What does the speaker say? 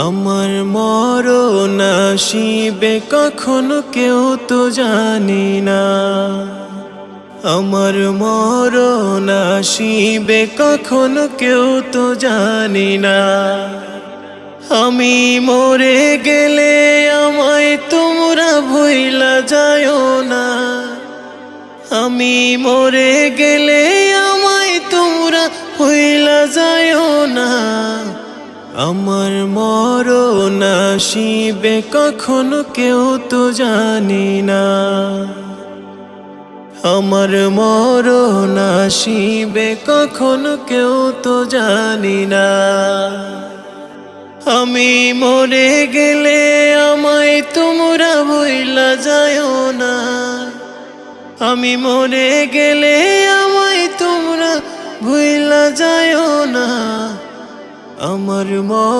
আমার মরণ আসিবে কখনো কেউ তো জানি না, আমার মরণ আসিবে কখনো কেউ তো জানি না। আমি মরে গেলে আমায় তোমরা ভুইলা যায়ও না, আমি মরে গেলে আমায় তোমরা ভুইলা যায়ও না। আমার মরণ আসিবে কখনো কেউ তো জানি না, আমার মরণ আসিবে কখনো কেউ তো জানি না। আমি মরে গেলে আমায় তোমরা ভুইলা যায়ও না, আমি মরে গেলে আমায় তোমরা ভুইলা যায়ও না। আমার